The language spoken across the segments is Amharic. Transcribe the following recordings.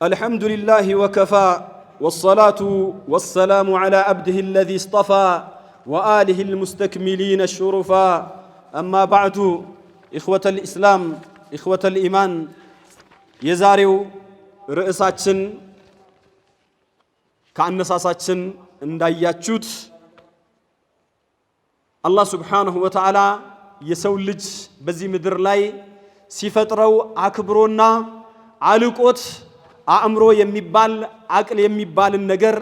الحمد لله وكفى والصلاة والسلام على عبده الذي اصطفى وآله المستكملين الشرفاء أما بعد إخوة الإسلام إخوة الإيمان يزاريو رئيساتشن كأنساساتشن انداياتشوت الله سبحانه وتعالى يسولج بزي مدر لاي ሲፈጥረው አክብሮና አልቆት አእምሮ የሚባል አቅል የሚባልን ነገር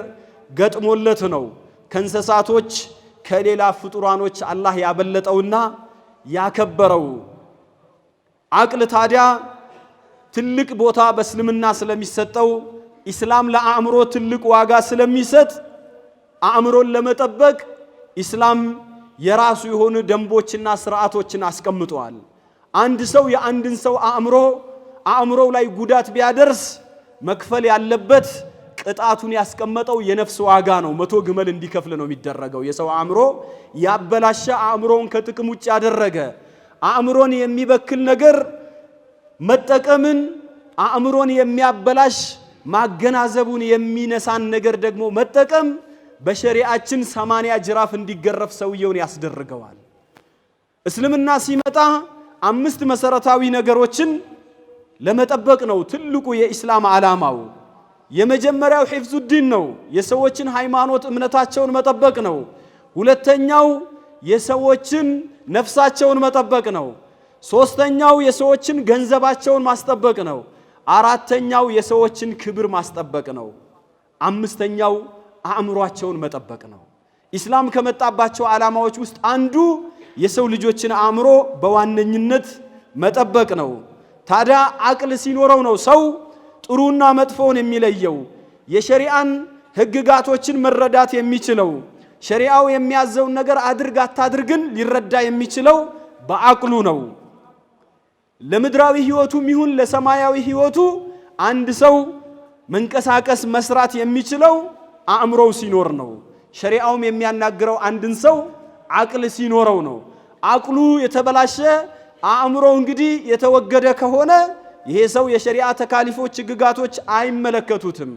ገጥሞለት ነው ከእንስሳቶች ከሌላ ፍጡራኖች አላህ ያበለጠውና ያከበረው። አቅል ታዲያ ትልቅ ቦታ በእስልምና ስለሚሰጠው ኢስላም ለአእምሮ ትልቅ ዋጋ ስለሚሰጥ አእምሮን ለመጠበቅ ኢስላም የራሱ የሆኑ ደንቦችና ስርዓቶችን አስቀምጧል። አንድ ሰው የአንድን ሰው አእምሮው ላይ ጉዳት ቢያደርስ መክፈል ያለበት ቅጣቱን ያስቀመጠው የነፍስ ዋጋ ነው። 100 ግመል እንዲከፍል ነው የሚደረገው። የሰው አእምሮ ያበላሸ አእምሮን ከጥቅም ውጭ ያደረገ አእምሮን የሚበክል ነገር መጠቀምን አእምሮን የሚያበላሽ ማገናዘቡን የሚነሳን ነገር ደግሞ መጠቀም በሸሪዓችን 80 ጅራፍ እንዲገረፍ ሰውየውን ያስደርገዋል። እስልምና ሲመጣ 5 መሰረታዊ ነገሮችን ለመጠበቅ ነው ትልቁ የኢስላም ዓላማው። የመጀመሪያው ሒፍዙ ዲን ነው፣ የሰዎችን ሃይማኖት እምነታቸውን መጠበቅ ነው። ሁለተኛው የሰዎችን ነፍሳቸውን መጠበቅ ነው። ሶስተኛው የሰዎችን ገንዘባቸውን ማስጠበቅ ነው። አራተኛው የሰዎችን ክብር ማስጠበቅ ነው። አምስተኛው አእምሮአቸውን መጠበቅ ነው። ኢስላም ከመጣባቸው ዓላማዎች ውስጥ አንዱ የሰው ልጆችን አእምሮ በዋነኝነት መጠበቅ ነው። ታዲያ አቅል ሲኖረው ነው ሰው ጥሩና መጥፎውን የሚለየው፣ የሸሪዓን ህግጋቶችን መረዳት የሚችለው፣ ሸሪዓው የሚያዘውን ነገር አድርግ አታድርግን ሊረዳ የሚችለው በአቅሉ ነው። ለምድራዊ ህይወቱም ይሁን ለሰማያዊ ህይወቱ አንድ ሰው መንቀሳቀስ መስራት የሚችለው አእምሮው ሲኖር ነው። ሸሪዓውም የሚያናግረው አንድን ሰው አቅል ሲኖረው ነው። አቅሉ የተበላሸ አእምሮ እንግዲህ የተወገደ ከሆነ ይሄ ሰው የሸሪዓ ተካሊፎች ህግጋቶች አይመለከቱትም።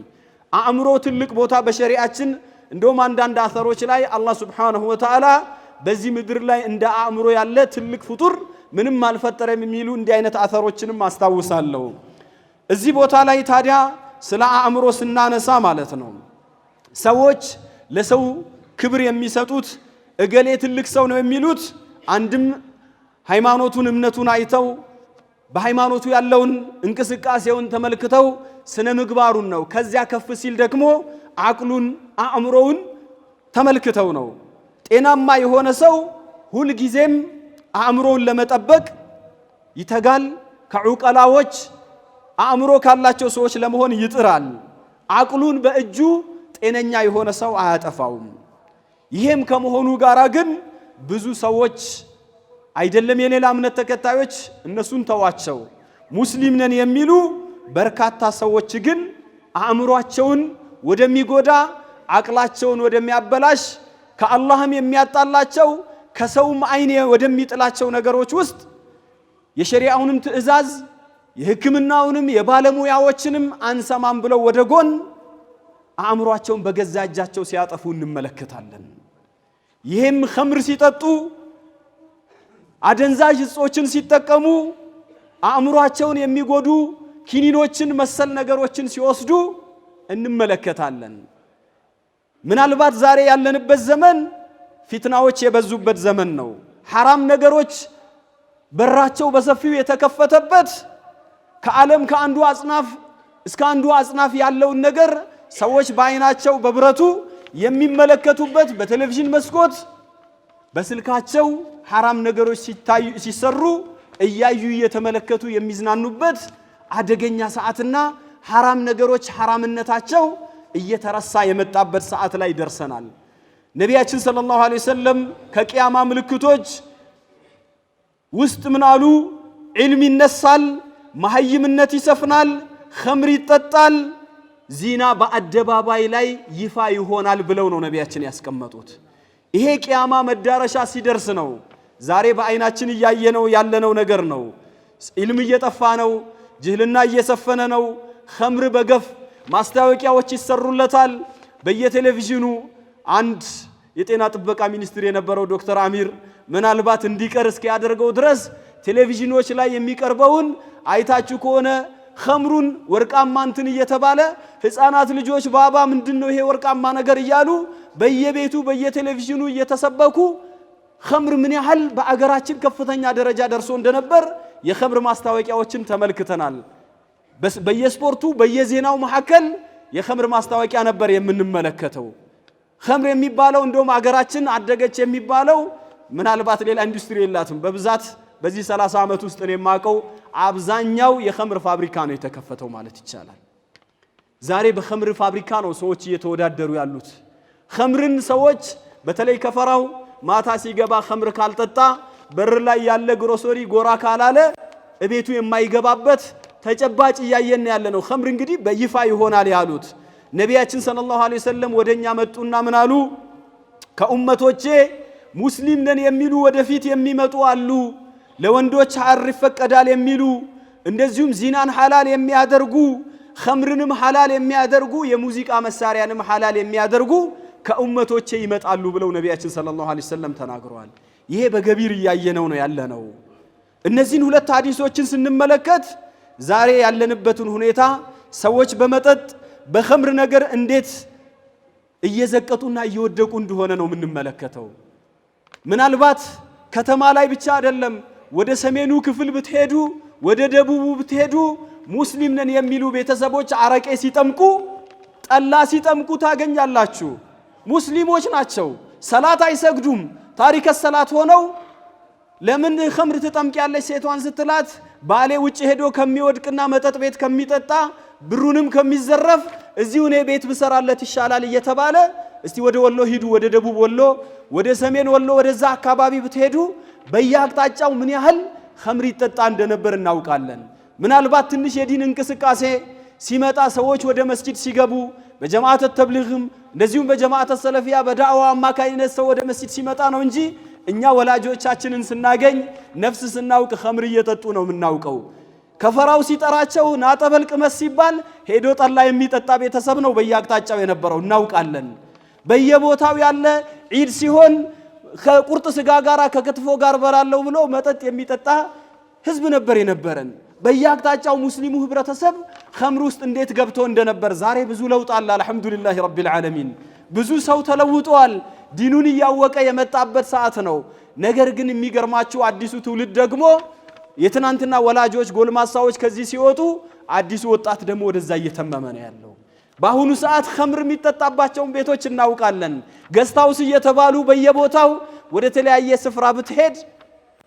አእምሮ ትልቅ ቦታ በሸሪዓችን እንደውም አንዳንድ አሰሮች ላይ አላህ Subhanahu Wa Ta'ala በዚህ ምድር ላይ እንደ አእምሮ ያለ ትልቅ ፍጡር ምንም አልፈጠረም የሚሉ እንዲህ አይነት አሰሮችንም አስታውሳለሁ። እዚህ ቦታ ላይ ታዲያ ስለ አእምሮ ስናነሳ ማለት ነው ሰዎች ለሰው ክብር የሚሰጡት እገሌ ትልቅ ሰው ነው የሚሉት አንድም ሃይማኖቱን እምነቱን አይተው በሃይማኖቱ ያለውን እንቅስቃሴውን ተመልክተው ስነ ምግባሩን ነው። ከዚያ ከፍ ሲል ደግሞ አቅሉን አእምሮውን ተመልክተው ነው። ጤናማ የሆነ ሰው ሁሉ ጊዜም አእምሮውን ለመጠበቅ ይተጋል። ከዑቀላዎች አእምሮ ካላቸው ሰዎች ለመሆን ይጥራል። አቅሉን በእጁ ጤነኛ የሆነ ሰው አያጠፋውም። ይሄም ከመሆኑ ጋራ ግን ብዙ ሰዎች አይደለም የሌላ እምነት ተከታዮች እነሱን ተዋቸው ሙስሊም ነን የሚሉ በርካታ ሰዎች ግን አእምሮአቸውን ወደሚጎዳ አቅላቸውን ወደሚያበላሽ ከአላህም የሚያጣላቸው ከሰውም አይኔ ወደሚጥላቸው ነገሮች ውስጥ የሸሪዓውንም ትእዛዝ የሕክምናውንም የባለሙያዎችንም አንሰማም ብለው ወደ ጎን አእምሮአቸውን በገዛ እጃቸው ሲያጠፉ እንመለከታለን። ይሄም ኸምር ሲጠጡ አደንዛዥ እጾችን ሲጠቀሙ አእምሮአቸውን የሚጎዱ ኪኒኖችን መሰል ነገሮችን ሲወስዱ እንመለከታለን። ምናልባት ዛሬ ያለንበት ዘመን ፊትናዎች የበዙበት ዘመን ነው። ሐራም ነገሮች በራቸው በሰፊው የተከፈተበት ከዓለም ከአንዱ አጽናፍ እስከ አንዱ አጽናፍ ያለውን ነገር ሰዎች በአይናቸው በብረቱ የሚመለከቱበት በቴሌቪዥን መስኮት በስልካቸው ሐራም ነገሮች ሲሰሩ እያዩ እየተመለከቱ የሚዝናኑበት አደገኛ ሰዓትና ሐራም ነገሮች ሐራምነታቸው እየተረሳ የመጣበት ሰዓት ላይ ደርሰናል። ነቢያችን ሰለላሁ ዐለይሂ ወሰለም ከቂያማ ምልክቶች ውስጥ ምን አሉ? ዒልም ይነሳል፣ መሐይምነት ይሰፍናል፣ ኸምር ይጠጣል፣ ዚና በአደባባይ ላይ ይፋ ይሆናል ብለው ነው ነቢያችን ያስቀመጡት። ይሄ ቂያማ መዳረሻ ሲደርስ ነው። ዛሬ በአይናችን እያየነው ያለነው ነገር ነው። ዒልም እየጠፋ ነው፣ ጅህልና እየሰፈነ ነው፣ ኸምር በገፍ ማስታወቂያዎች ይሰሩለታል በየቴሌቪዥኑ። አንድ የጤና ጥበቃ ሚኒስትር የነበረው ዶክተር አሚር ምናልባት እንዲቀር እስኪያደርገው ድረስ ቴሌቪዥኖች ላይ የሚቀርበውን አይታችሁ ከሆነ ኸምሩን ወርቃማ እንትን እየተባለ ህፃናት ልጆች ባባ ምንድነው ይሄ ወርቃማ ነገር እያሉ በየቤቱ በየቴሌቪዥኑ እየተሰበኩ ኸምር ምን ያህል በአገራችን ከፍተኛ ደረጃ ደርሶ እንደነበር የኸምር ማስታወቂያዎችን ተመልክተናል። በየስፖርቱ በየዜናው መሐከል የኸምር ማስታወቂያ ነበር የምንመለከተው። ኸምር የሚባለው እንደውም አገራችን አደገች የሚባለው ምናልባት ሌላ ኢንዱስትሪ የላትም። በብዛት በዚህ 30 ዓመት ውስጥ ነው የማቀው አብዛኛው የኸምር ፋብሪካ ነው የተከፈተው ማለት ይቻላል። ዛሬ በኸምር ፋብሪካ ነው ሰዎች እየተወዳደሩ ያሉት። ኸምርን ሰዎች በተለይ ከፈራው ማታ ሲገባ ኸምር ካልጠጣ በር ላይ ያለ ግሮሰሪ ጎራ ካላለ እቤቱ የማይገባበት ተጨባጭ እያየን ያለ ነው። ኸምር እንግዲህ በይፋ ይሆናል ያሉት ነቢያችን ሰለላሁ ዐለይሂ ወሰለም ወደኛ መጡና ምን አሉ? ከኡመቶቼ ሙስሊም ነን የሚሉ ወደፊት የሚመጡ አሉ። ለወንዶች ሐር ይፈቀዳል የሚሉ እንደዚሁም ዚናን ሐላል የሚያደርጉ ኸምርንም ሐላል የሚያደርጉ የሙዚቃ መሳሪያንም ሐላል የሚያደርጉ ከኡመቶቼ ይመጣሉ ብለው ነቢያችን ሰለላሁ ዐለይሂ ወሰለም ተናግረዋል። ይሄ በገቢር እያየነው ነው ያለነው። እነዚህን ሁለት ሐዲሶችን ስንመለከት ዛሬ ያለንበትን ሁኔታ ሰዎች በመጠጥ በኸምር ነገር እንዴት እየዘቀጡና እየወደቁ እንደሆነ ነው የምንመለከተው። ምናልባት ከተማ ላይ ብቻ አይደለም፣ ወደ ሰሜኑ ክፍል ብትሄዱ ወደ ደቡቡ ብትሄዱ ሙስሊም ነን የሚሉ ቤተሰቦች አረቄ ሲጠምቁ ጠላ ሲጠምቁ ታገኛላችሁ። ሙስሊሞች ናቸው፣ ሰላት አይሰግዱም። ታሪከ ሰላት ሆነው ለምን ኸምር ትጠምቂያለሽ ሴቷን ስትላት ባሌ ውጭ ሄዶ ከሚወድቅና መጠጥ ቤት ከሚጠጣ ብሩንም ከሚዘረፍ እዚሁ እኔ ቤት ብሰራለት ይሻላል እየተባለ እስቲ ወደ ወሎ ሂዱ፣ ወደ ደቡብ ወሎ፣ ወደ ሰሜን ወሎ፣ ወደዛ አካባቢ ብትሄዱ በየአቅጣጫው ምን ያህል ኸምር ይጠጣ እንደነበር እናውቃለን። ምናልባት ትንሽ የዲን እንቅስቃሴ ሲመጣ ሰዎች ወደ መስጂድ ሲገቡ በጀማዓተ ተብሊግም እንደዚሁም በጀማዓተ ሰለፊያ በዳዕዋ አማካይነት ሰው ወደ መስጂድ ሲመጣ ነው እንጂ እኛ ወላጆቻችንን ስናገኝ ነፍስ ስናውቅ ኸምር እየጠጡ ነው የምናውቀው። ከፈራው ሲጠራቸው ናጠበል ቅመስ ሲባል ሄዶ ጠላ የሚጠጣ ቤተሰብ ነው በየአቅጣጫው የነበረው እናውቃለን። በየቦታው ያለ ዒድ ሲሆን ከቁርጥ ስጋ ጋራ ከክትፎ ጋር በላለው ብሎ መጠጥ የሚጠጣ ህዝብ ነበር የነበረን። በየአቅጣጫው ሙስሊሙ ህብረተሰብ ኸምር ውስጥ እንዴት ገብቶ እንደነበር ዛሬ ብዙ ለውጥ አለ። አልሐምዱሊላህ ረቢል ዓለሚን ብዙ ሰው ተለውጧል። ዲኑን እያወቀ የመጣበት ሰዓት ነው። ነገር ግን የሚገርማችሁ አዲሱ ትውልድ ደግሞ የትናንትና ወላጆች ጎልማሳዎች ከዚህ ሲወጡ አዲሱ ወጣት ደግሞ ወደዛ እየተመመ ነው ያለው። በአሁኑ ሰዓት ኸምር የሚጠጣባቸውን ቤቶች እናውቃለን። ገስታውስ እየተባሉ በየቦታው ወደ ተለያየ ስፍራ ብትሄድ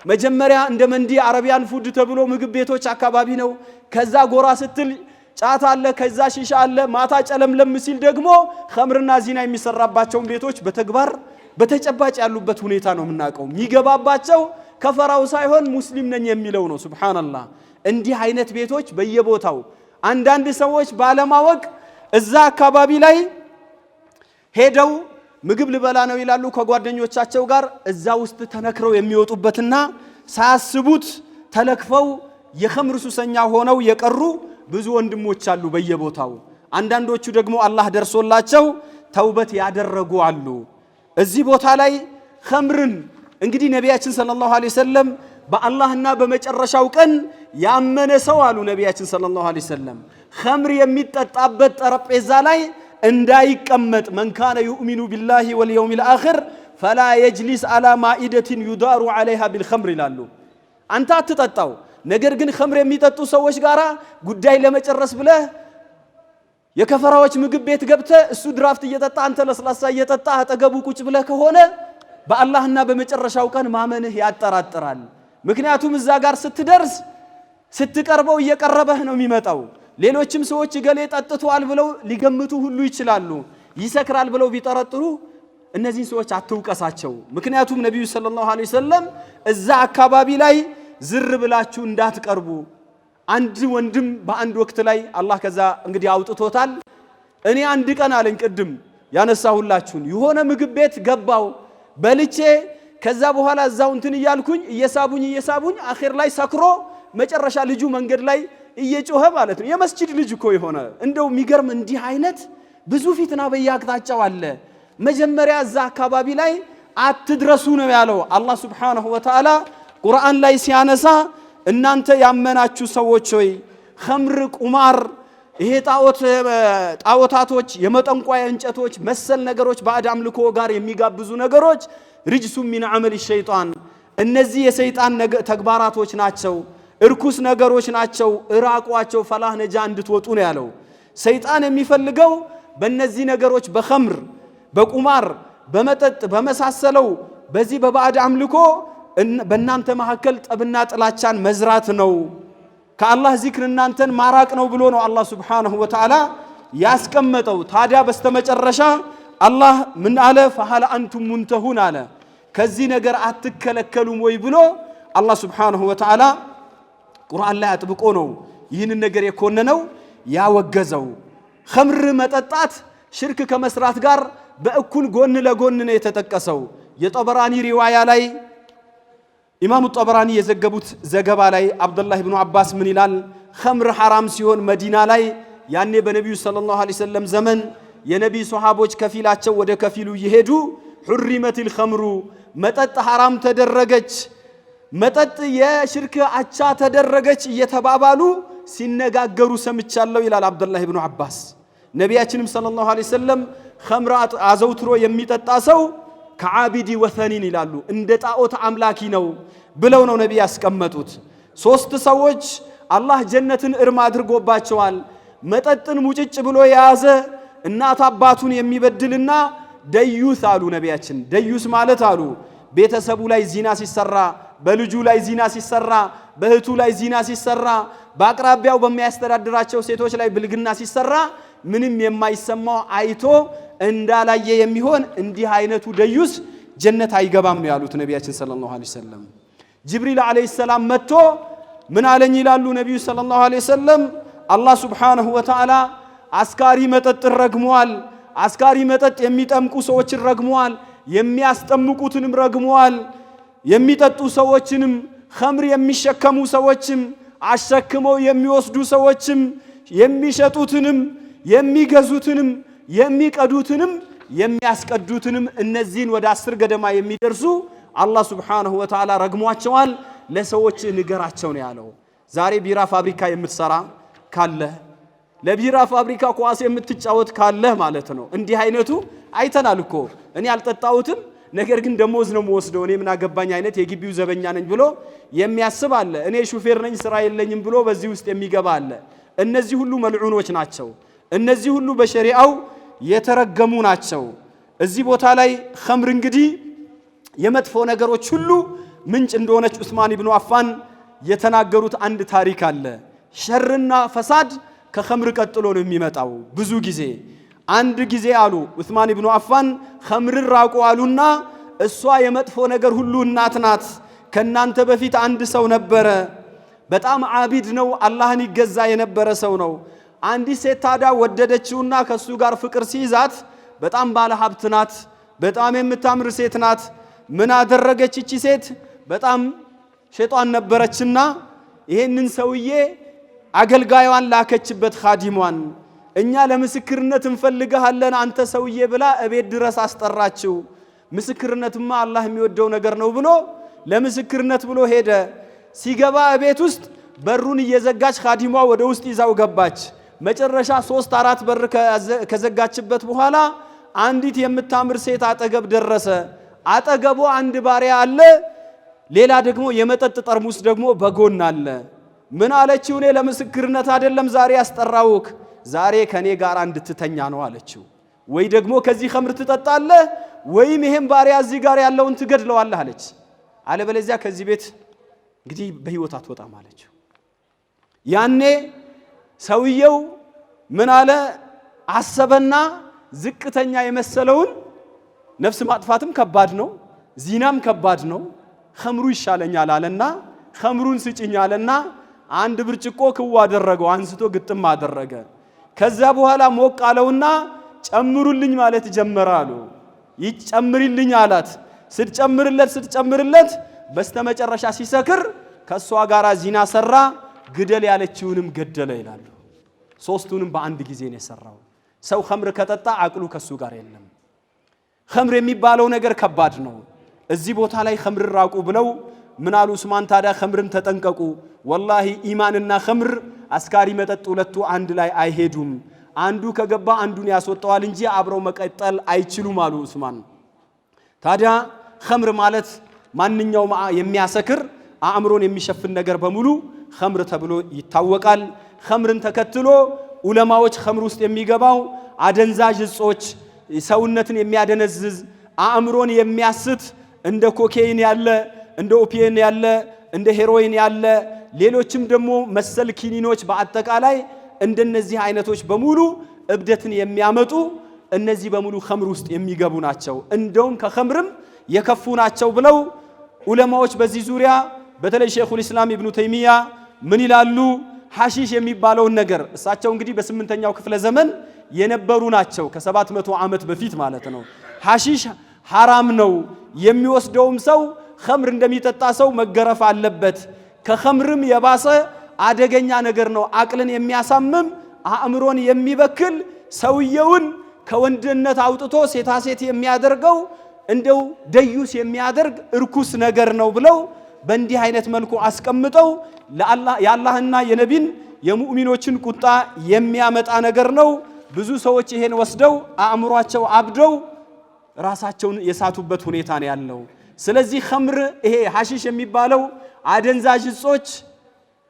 መጀመሪያ እንደ መንዲ አረቢያን ፉድ ተብሎ ምግብ ቤቶች አካባቢ ነው። ከዛ ጎራ ስትል ጫት አለ፣ ከዛ ሺሻ አለ። ማታ ጨለምለም ሲል ደግሞ ኸምርና ዚና የሚሰራባቸውን ቤቶች በተግባር በተጨባጭ ያሉበት ሁኔታ ነው የምናውቀው። የሚገባባቸው ከፈራው ሳይሆን ሙስሊም ነኝ የሚለው ነው። ሱብሃንአላህ እንዲህ አይነት ቤቶች በየቦታው አንዳንድ ሰዎች ባለማወቅ እዛ አካባቢ ላይ ሄደው ምግብ ልበላ ነው ይላሉ ከጓደኞቻቸው ጋር እዛ ውስጥ ተነክረው የሚወጡበትና ሳያስቡት ተለክፈው የኸምር ሱሰኛ ሆነው የቀሩ ብዙ ወንድሞች አሉ በየቦታው። አንዳንዶቹ ደግሞ አላህ ደርሶላቸው ተውበት ያደረጉ አሉ። እዚህ ቦታ ላይ ኸምርን እንግዲህ ነቢያችን ሰለላሁ ዐለይሂ ወሰለም በአላህና በመጨረሻው ቀን ያመነ ሰው አሉ ነቢያችን ሰለላሁ ዐለይሂ ወሰለም ኸምር የሚጠጣበት ጠረጴዛ ላይ እንዳይቀመጥ መን ካነ ዩእሚኑ ቢላሂ ወልየውሚል አኺር ፈላ የጅሊስ አላ ማኢደቲን ዩዳሩ ዐለይሃ ቢልኸምር ይላሉ። አንተ አትጠጣው፣ ነገር ግን ኸምር የሚጠጡ ሰዎች ጋራ ጉዳይ ለመጨረስ ብለህ የከፈራዎች ምግብ ቤት ገብተህ እሱ ድራፍት እየጠጣ አንተ ለስላሳ እየጠጣ አጠገቡ ቁጭ ብለህ ከሆነ በአላህና በመጨረሻው ቀን ማመንህ ያጠራጥራል። ምክንያቱም እዛ ጋር ስትደርስ ስትቀርበው እየቀረበህ ነው የሚመጣው። ሌሎችም ሰዎች ገሌ ጠጥቷል ብለው ሊገምቱ ሁሉ ይችላሉ። ይሰክራል ብለው ቢጠረጥሩ እነዚህን ሰዎች አትውቀሳቸው። ምክንያቱም ነቢዩ ሰለላሁ ዐለይሂ ወሰለም እዛ አካባቢ ላይ ዝር ብላችሁ እንዳትቀርቡ። አንድ ወንድም በአንድ ወቅት ላይ አላህ ከዛ እንግዲህ አውጥቶታል። እኔ አንድ ቀን አለኝ ቅድም ያነሳሁላችሁን የሆነ ምግብ ቤት ገባው በልቼ ከዛ በኋላ እዛው እንትን እያልኩኝ እየሳቡኝ አኺር ላይ ሰክሮ መጨረሻ ልጁ መንገድ ላይ እየጮኸ ማለት ነው። የመስጂድ ልጅ እኮ የሆነ እንደው የሚገርም እንዲህ አይነት ብዙ ፊትና በየአቅጣጫው አለ። መጀመሪያ እዛ አካባቢ ላይ አትድረሱ ነው ያለው አላህ ሱብሓነሁ ወተዓላ ቁርአን ላይ ሲያነሳ እናንተ ያመናችሁ ሰዎች ሆይ ኸምር፣ ቁማር፣ ይሄ ጣዖታቶች፣ የመጠንቋያ እንጨቶች መሰል ነገሮች ባዕድ አምልኮ ጋር የሚጋብዙ ነገሮች ርጅሱ ሚን ዐመል ሸይጣን እነዚህ የሰይጣን ተግባራቶች ናቸው፣ እርኩስ ነገሮች ናቸው፣ እራቋቸው ፈላህ ነጃ እንድትወጡ ነው ያለው። ሰይጣን የሚፈልገው በእነዚህ ነገሮች በኸምር፣ በቁማር፣ በመጠጥ በመሳሰለው በዚህ በባዕድ አምልኮ በእናንተ መካከል ጠብና ጥላቻን መዝራት ነው፣ ከአላህ ዚክር እናንተን ማራቅ ነው ብሎ ነው አላህ ሱብሓነሁ ወተዓላ ያስቀመጠው። ታዲያ በስተመጨረሻ አላህ ምን አለ? ፈሀል አንቱም ሙንተሁን አለ። ከዚህ ነገር አትከለከሉም ወይ ብሎ አላህ ሱብሓነሁ ወተዓላ ቁርአን ላይ አጥብቆ ነው ይህንን ነገር የኮነነው ያወገዘው። ኸምር መጠጣት ሽርክ ከመስራት ጋር በእኩል ጎን ለጎን ነው የተጠቀሰው። የጠበራኒ ሪዋያ ላይ ኢማሙ ጠበራኒ የዘገቡት ዘገባ ላይ አብዱላህ ኢብኑ አባስ ምን ይላል? ኸምር ሐራም ሲሆን መዲና ላይ ያኔ በነቢዩ ሰለላሁ ዐለይሂ ወሰለም ዘመን የነቢይ ሶሐቦች ከፊላቸው ወደ ከፊሉ እየሄዱ ሑሪመቲል ኸምሩ መጠጥ ሐራም ተደረገች፣ መጠጥ የሽርክ አቻ ተደረገች እየተባባሉ ሲነጋገሩ ሰምቻለሁ ይላል አብዱላህ ኢብኑ አባስ። ነቢያችንም ሰለላሁ ዐለይሂ ወሰለም ኸምር አዘውትሮ የሚጠጣ ሰው ከዓቢዲ ወሰኒን ይላሉ እንደ ጣዖት አምላኪ ነው ብለው ነው ነቢይ ያስቀመጡት። ሶስት ሰዎች አላህ ጀነትን እርም አድርጎባቸዋል። መጠጥን ሙጭጭ ብሎ የያዘ እናት አባቱን የሚበድልና ደዩስ አሉ ነቢያችን። ደዩስ ማለት አሉ ቤተሰቡ ላይ ዚና ሲሰራ፣ በልጁ ላይ ዚና ሲሰራ፣ በእህቱ ላይ ዚና ሲሰራ፣ በአቅራቢያው በሚያስተዳድራቸው ሴቶች ላይ ብልግና ሲሰራ ምንም የማይሰማው አይቶ እንዳላየ የሚሆን እንዲህ አይነቱ ደዩስ ጀነት አይገባም ነው ያሉት ነቢያችን ሰለላሁ ዐለይሂ ወሰለም። ጅብሪል ዐለይሂ ሰላም መጥቶ ምን አለኝ ይላሉ ነቢዩ ሰለላሁ ዐለይሂ ወሰለም፣ አላህ ሱብሓነሁ ወተዓላ አስካሪ መጠጥ ረግሟል። አስካሪ መጠጥ የሚጠምቁ ሰዎችን ረግሟል፣ የሚያስጠምቁትንም ረግሟል። የሚጠጡ ሰዎችንም ኸምር የሚሸከሙ ሰዎችም አሸክመው የሚወስዱ ሰዎችም የሚሸጡትንም የሚገዙትንም የሚቀዱትንም የሚያስቀዱትንም እነዚህን ወደ 10 ገደማ የሚደርሱ አላህ ሱብሓነሁ ወተዓላ ረግሟቸዋል። ለሰዎች ንገራቸው ነው ያለው። ዛሬ ቢራ ፋብሪካ የምትሰራ ካለ ለቢራ ፋብሪካ ኳስ የምትጫወት ካለ ማለት ነው እንዲህ አይነቱ አይተናል እኮ እኔ አልጠጣሁትም ነገር ግን ደሞዝ ነው የምወስደው እኔ ምን አገባኝ አይነት የግቢው ዘበኛ ነኝ ብሎ የሚያስብ አለ። እኔ ሹፌር ነኝ ስራ የለኝም ብሎ በዚህ ውስጥ የሚገባ አለ። እነዚህ ሁሉ መልዑኖች ናቸው። እነዚህ ሁሉ በሸሪዓው የተረገሙ ናቸው። እዚህ ቦታ ላይ ኸምር እንግዲህ የመጥፎ ነገሮች ሁሉ ምንጭ እንደሆነች ዑስማን ኢብኑ አፋን የተናገሩት አንድ ታሪክ አለ። ሸርና ፈሳድ ከኸምር ቀጥሎ ነው የሚመጣው። ብዙ ጊዜ አንድ ጊዜ አሉ ዑስማን ኢብኑ አፋን ኸምርን ራቁ አሉና እሷ የመጥፎ ነገር ሁሉ እናት ናት። ከናንተ በፊት አንድ ሰው ነበረ፣ በጣም ዓቢድ ነው፣ አላህን ይገዛ የነበረ ሰው ነው። አንዲት ሴት ታዲያ ወደደችውና ከሱ ጋር ፍቅር ሲይዛት በጣም ባለ ሀብት ናት፣ በጣም የምታምር ሴት ናት። ምን አደረገች እቺ ሴት? በጣም ሸይጣን ነበረችና ይሄንን ሰውዬ አገልጋዩን ላከችበት ኻዲሟን። እኛ ለምስክርነት እንፈልጋለን አንተ ሰውዬ ብላ እቤት ድረስ አስጠራችው። ምስክርነትማ አላህ የሚወደው ነገር ነው ብሎ ለምስክርነት ብሎ ሄደ። ሲገባ እቤት ውስጥ በሩን እየዘጋች ኻዲሟ ወደ ውስጥ ይዛው ገባች። መጨረሻ 3-4 በር ከዘጋችበት በኋላ አንዲት የምታምር ሴት አጠገብ ደረሰ። አጠገቡ አንድ ባሪያ አለ፣ ሌላ ደግሞ የመጠጥ ጠርሙስ ደግሞ በጎን አለ። ምን አለችው? እኔ ለምስክርነት አይደለም ዛሬ ያስጠራውክ፣ ዛሬ ከኔ ጋር እንድትተኛ ነው አለችው። ወይ ደግሞ ከዚህ ኸምር ትጠጣለህ ወይም ይሄን ባሪያ እዚህ ጋር ያለውን ትገድለዋለህ አለች። አለበለዚያ ከዚህ ቤት እንግዲህ በህይወት አትወጣም አለችው። ያኔ ሰውየው ምን አለ? አሰበና ዝቅተኛ የመሰለውን ነፍስ ማጥፋትም ከባድ ነው፣ ዚናም ከባድ ነው፣ ኸምሩ ይሻለኛል አለና ኸምሩን ስጭኝ አለና አንድ ብርጭቆ ክው አደረገው፣ አንስቶ ግጥም አደረገ። ከዛ በኋላ ሞቅ አለውና ጨምሩልኝ ማለት ጀመረ አሉ። ይጨምርልኝ አላት። ስትጨምርለት በስተመጨረሻ ሲሰክር ከሷ ጋር ዚና ሰራ። ግደል ያለችውንም ገደለ ይላሉ። ሶስቱንም በአንድ ጊዜ ነው የሰራው። ሰው ኸምር ከጠጣ አቅሉ ከሱ ጋር የለም። ኸምር የሚባለው ነገር ከባድ ነው። እዚህ ቦታ ላይ ኸምር ራቁ ብለው ምን አሉ ዑስማን? ታዲያ ኸምርን ተጠንቀቁ፣ ወላሂ ኢማንና ኸምር አስካሪ መጠጥ ሁለቱ አንድ ላይ አይሄዱም፣ አንዱ ከገባ አንዱን ያስወጣዋል እንጂ አብረው መቀጠል አይችሉም አሉ ዑስማን። ታዲያ ኸምር ማለት ማንኛውም የሚያሰክር አእምሮን የሚሸፍን ነገር በሙሉ ኸምር ተብሎ ይታወቃል። ኸምርን ተከትሎ ዑለማዎች ኸምር ውስጥ የሚገባው አደንዛዥ እጾች፣ ሰውነትን የሚያደነዝዝ አእምሮን የሚያስት እንደ ኮኬይን ያለ እንደ ኦፒየን ያለ እንደ ሄሮይን ያለ ሌሎችም ደግሞ መሰል ኪኒኖች በአጠቃላይ እንደነዚህ አይነቶች በሙሉ እብደትን የሚያመጡ እነዚህ በሙሉ ኸምር ውስጥ የሚገቡ ናቸው። እንደውም ከኸምርም የከፉ ናቸው ብለው ዑለማዎች በዚህ ዙሪያ በተለይ ሼኹል ኢስላም ኢብኑ ተይሚያ ምን ይላሉ? ሐሺሽ የሚባለውን ነገር እሳቸው እንግዲህ በ8ኛው ክፍለ ዘመን የነበሩ ናቸው፣ ከ700 ዓመት በፊት ማለት ነው። ሐሺሽ ሐራም ነው፣ የሚወስደውም ሰው ኸምር እንደሚጠጣ ሰው መገረፍ አለበት። ከኸምርም የባሰ አደገኛ ነገር ነው፣ አቅልን የሚያሳምም አእምሮን የሚበክል ሰውየውን ከወንድነት አውጥቶ ሴታሴት የሚያደርገው እንደው ደዩስ የሚያደርግ እርኩስ ነገር ነው ብለው በእንዲህ አይነት መልኩ አስቀምጠው የአላህና የነቢን የሙእሚኖችን ቁጣ የሚያመጣ ነገር ነው። ብዙ ሰዎች ይሄን ወስደው አእምሯቸው አብደው ራሳቸውን የሳቱበት ሁኔታ ነው ያለው። ስለዚህ ኸምር ይሄ ሐሺሽ የሚባለው አደንዛዥ እጾች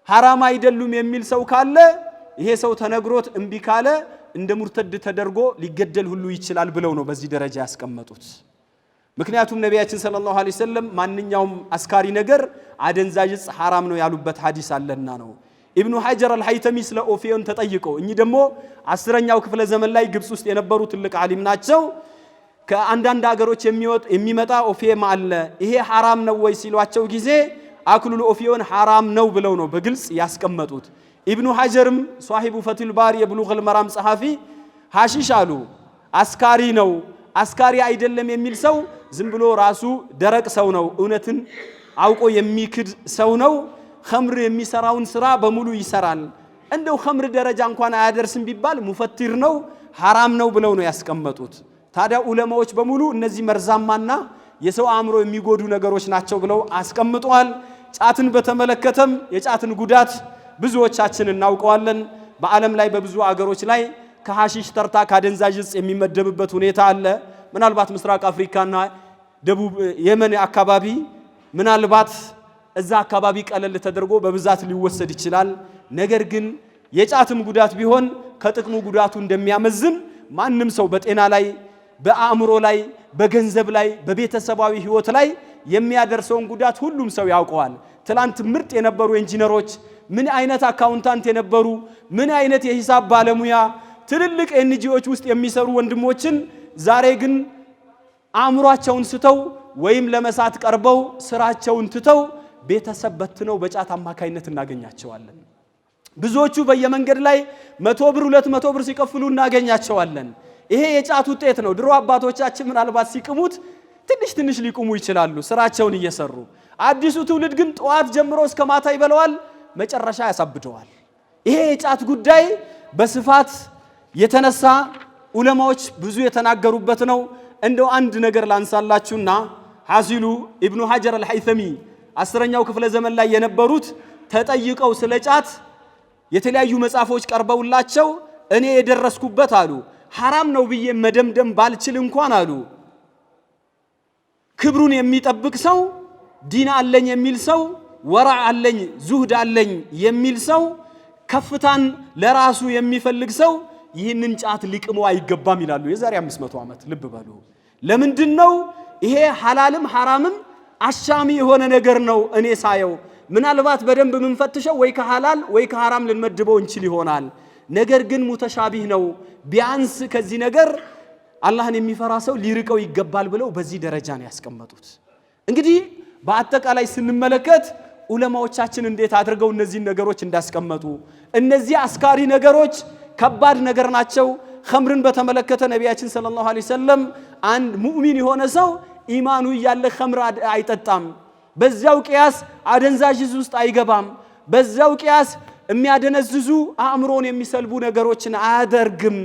ሐራም አይደሉም የሚል ሰው ካለ ይሄ ሰው ተነግሮት እምቢ ካለ እንደ ሙርተድ ተደርጎ ሊገደል ሁሉ ይችላል ብለው ነው በዚህ ደረጃ ያስቀመጡት። ምክንያቱም ነቢያችን ሰለላሁ ዐለይሂ ወሰለም ማንኛውም አስካሪ ነገር አደንዛዥ እጽ ሐራም ነው ያሉበት ሐዲስ አለና ነው። ኢብኑ ሐጀር አልሐይተሚ ስለ ኦፊዮን ተጠይቀው እኚህ ደግሞ 10ኛው ክፍለ ዘመን ላይ ግብጽ ውስጥ የነበሩ ትልቅ ዓሊም ናቸው። ከአንዳንድ ሀገሮች የሚመጣ ኦፊየም አለ፣ ይሄ ሐራም ነው ወይ ሲሏቸው ጊዜ አክሉል ኦፊዮን ሐራም ነው ብለው ነው በግልጽ ያስቀመጡት። ኢብኑ ሐጀርም ሷሂቡ ፈቱል ባሪ የብሉግል መራም ጸሐፊ ሐሺሽ አሉ አስካሪ ነው፣ አስካሪ አይደለም የሚል ሰው ዝም ብሎ ራሱ ደረቅ ሰው ነው፣ እውነትን አውቆ የሚክድ ሰው ነው። ኸምር የሚሰራውን ስራ በሙሉ ይሰራል፣ እንደው ኸምር ደረጃ እንኳን አያደርስም ቢባል ሙፈቲር ነው፣ ሐራም ነው ብለው ነው ያስቀመጡት። ታዲያ ዑለማዎች በሙሉ እነዚህ መርዛማና የሰው አእምሮ የሚጎዱ ነገሮች ናቸው ብለው አስቀምጠዋል። ጫትን በተመለከተም የጫትን ጉዳት ብዙዎቻችን እናውቀዋለን። በዓለም ላይ በብዙ አገሮች ላይ ከሐሺሽ ተርታ ካደንዛዥ እጽ የሚመደብበት ሁኔታ አለ። ምናልባት ምስራቅ አፍሪካና ደቡብ የመን አካባቢ ምናልባት እዛ አካባቢ ቀለል ተደርጎ በብዛት ሊወሰድ ይችላል። ነገር ግን የጫትም ጉዳት ቢሆን ከጥቅሙ ጉዳቱ እንደሚያመዝን ማንም ሰው በጤና ላይ፣ በአእምሮ ላይ፣ በገንዘብ ላይ፣ በቤተሰባዊ ህይወት ላይ የሚያደርሰውን ጉዳት ሁሉም ሰው ያውቀዋል። ትላንት ምርጥ የነበሩ ኢንጂነሮች፣ ምን አይነት አካውንታንት የነበሩ፣ ምን አይነት የሂሳብ ባለሙያ ትልልቅ ኤንጂኦች ውስጥ የሚሰሩ ወንድሞችን ዛሬ ግን አእምሯቸውን ስተው ወይም ለመሳት ቀርበው ስራቸውን ትተው ቤተሰብ በትነው በጫት አማካይነት እናገኛቸዋለን። ብዙዎቹ በየመንገድ ላይ 100 ብር 200 ብር ሲከፍሉ እናገኛቸዋለን። ይሄ የጫት ውጤት ነው። ድሮ አባቶቻችን ምናልባት ሲቅሙት ትንሽ ትንሽ ሊቁሙ ይችላሉ ስራቸውን እየሰሩ። አዲሱ ትውልድ ግን ጠዋት ጀምሮ እስከ ማታ ይበለዋል፣ መጨረሻ ያሳብደዋል። ይሄ የጫት ጉዳይ በስፋት የተነሳ ዑለማዎች ብዙ የተናገሩበት ነው። እንደው አንድ ነገር ላንሳላችሁና ሐሲሉ ኢብኑ ሐጀር አልሐይተሚ 10ኛው ክፍለ ዘመን ላይ የነበሩት ተጠይቀው ስለ ጫት የተለያዩ መጽሐፎች ቀርበውላቸው እኔ የደረስኩበት አሉ ሐራም ነው ብዬ መደምደም ባልችል እንኳን አሉ ክብሩን የሚጠብቅ ሰው፣ ዲን አለኝ የሚል ሰው፣ ወራዕ አለኝ ዙህድ አለኝ የሚል ሰው፣ ከፍታን ለራሱ የሚፈልግ ሰው ይህንን ጫት ሊቅመው አይገባም ይላሉ። የዛሬ 500 ዓመት ልብ በሉ። ለምንድነው ይሄ ሐላልም ሐራምም አሻሚ የሆነ ነገር ነው? እኔ ሳየው ምናልባት በደንብ ምንፈትሸው ወይ ከሐላል ወይ ከሐራም ልንመድበው እንችል ይሆናል። ነገር ግን ሙተሻቢህ ነው። ቢያንስ ከዚህ ነገር አላህን የሚፈራ ሰው ሊርቀው ይገባል ብለው በዚህ ደረጃ ነው ያስቀመጡት። እንግዲህ በአጠቃላይ ስንመለከት ዑለማዎቻችን እንዴት አድርገው እነዚህ ነገሮች እንዳስቀመጡ፣ እነዚህ አስካሪ ነገሮች ከባድ ነገር ናቸው። ኸምርን በተመለከተ ነቢያችን ሰለላሁ ዐለይሂ ወሰለም አንድ ሙእሚን የሆነ ሰው ኢማኑ እያለ ኸምር አይጠጣም፣ በዚያው ቅያስ አደንዛዥ ውስጥ አይገባም፣ በዛው ቂያስ የሚያደነዝዙ አእምሮን የሚሰልቡ ነገሮችን አያደርግም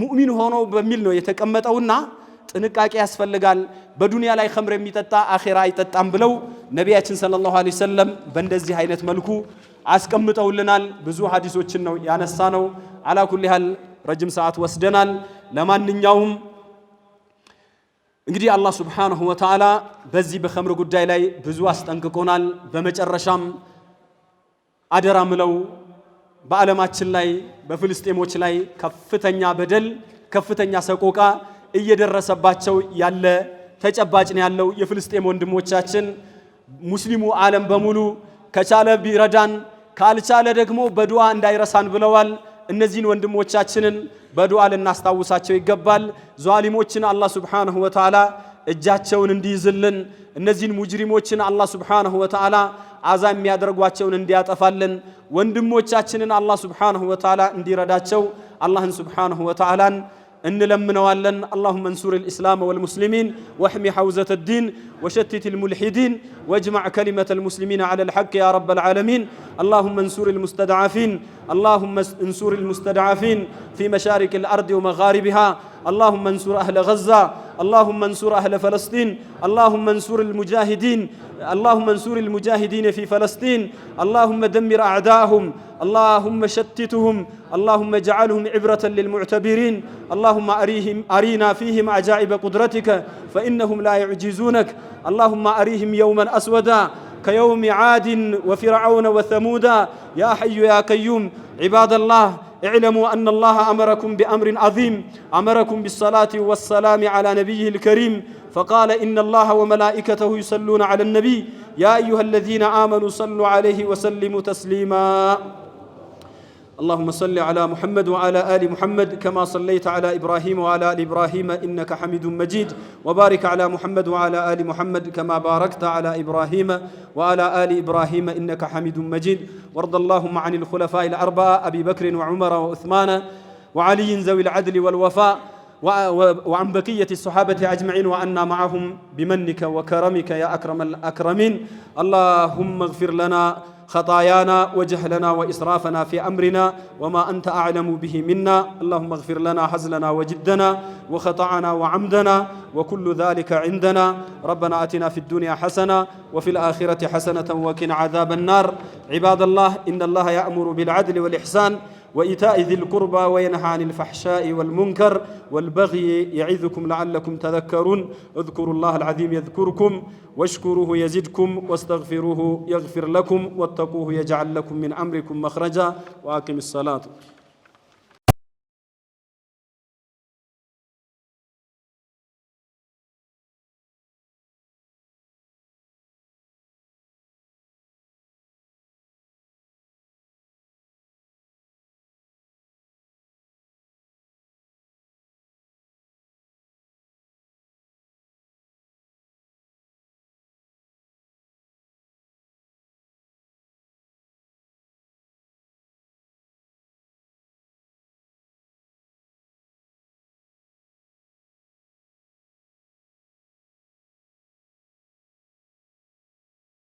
ሙእሚን ሆኖ በሚል ነው የተቀመጠውና ጥንቃቄ ያስፈልጋል። በዱንያ ላይ ኸምር የሚጠጣ አኺራ አይጠጣም ብለው ነቢያችን ሰለላሁ ዐለይሂ ወሰለም በእንደዚህ አይነት መልኩ አስቀምጠውልናል። ብዙ ሐዲሶችን ነው ያነሳነው። አላ ኩሊ ሐል ረጅም ሰዓት ወስደናል። ለማንኛውም እንግዲህ አላህ ሱብሓነሁ ወተዓላ በዚህ በኸምር ጉዳይ ላይ ብዙ አስጠንቅቆናል። በመጨረሻም አደራ ምለው በዓለማችን ላይ በፍልስጤሞች ላይ ከፍተኛ በደል ከፍተኛ ሰቆቃ እየደረሰባቸው ያለ ተጨባጭ ነው ያለው። የፍልስጤም ወንድሞቻችን ሙስሊሙ ዓለም በሙሉ ከቻለ ቢረዳን ካልቻለ ደግሞ በዱዓ እንዳይረሳን ብለዋል። እነዚህን ወንድሞቻችንን በዱዓ ልናስታውሳቸው ይገባል። ዟሊሞችን አላህ ሱብሓነሁ ወተዓላ እጃቸውን እንዲይዝልን፣ እነዚህን ሙጅሪሞችን አላህ ሱብሓነሁ ወተዓላ አዛ የሚያደርጓቸውን እንዲያጠፋልን፣ ወንድሞቻችንን አላህ ሱብሓነሁ ወተዓላ እንዲረዳቸው አላህን ሱብሓነሁ ወተዓላን እንለምነዋለን። اللهم انصر الإسلام والمسلمين واحمي حوزة الدين وشتت الملحدين واجمع كلمة المسلمين على الحق يا رب العالمين. اللهم انصر المستضعفين اللهم انصر المستضعفين في مشارق الأرض ومغاربها. اللهم انصر أهل غزة اللهم انصر أهل فلسطين اللهم انصر المجاهدين اللهم انصر المجاهدين في فلسطين. اللهم دمر أعداءهم اللهم شتتهم اللهم اجعلهم عبرة للمعتبرين. اللهم أرينا فيهم عجائب قدرتك فإنهم لا يعجزونك. اللهم أريهم يوما أسودا كيوم عاد وفرعون وثمودا. يا حي يا قيوم. عباد الله اعلموا أن الله أمركم بأمر عظيم أمركم بالصلاة والسلام على نبيه الكريم فقال إن الله وملائكته يصلون على النبي يا أيها الذين آمنوا صلوا عليه وسلموا تسليما. اللهم صل على محمد وعلى آل محمد كما صليت على إبراهيم وعلى آل إبراهيم إنك حميد مجيد وبارك على محمد وعلى آل محمد كما باركت على إبراهيم وعلى آل إبراهيم إنك حميد مجيد. وارض اللهم عن الخلفاء الأربعة أبي بكر وعمر وعثمان وعلي ذوي العدل والوفاء وعن بقية الصحابة أجمعين وعنا معهم بمنك وكرمك يا أكرم الأكرمين. اللهم اغفر لنا خطايانا وجهلنا وإسرافنا في أمرنا وما أنت أعلم به منا. اللهم اغفر لنا هزلنا وجدنا وخطأنا وعمدنا وكل ذلك عندنا. ربنا آتنا في الدنيا حسنة وفي الآخرة حسنة وقنا عذاب النار. عباد الله إن الله يأمر بالعدل والإحسان وإيتاء ذي القربى وينهى عن الفحشاء والمنكر والبغي يعظكم لعلكم تذكرون. اذكروا الله العظيم يذكركم واشكروه يزدكم واستغفروه يغفر لكم واتقوه يجعل لكم من أمركم مخرجا. وأقم الصلاة.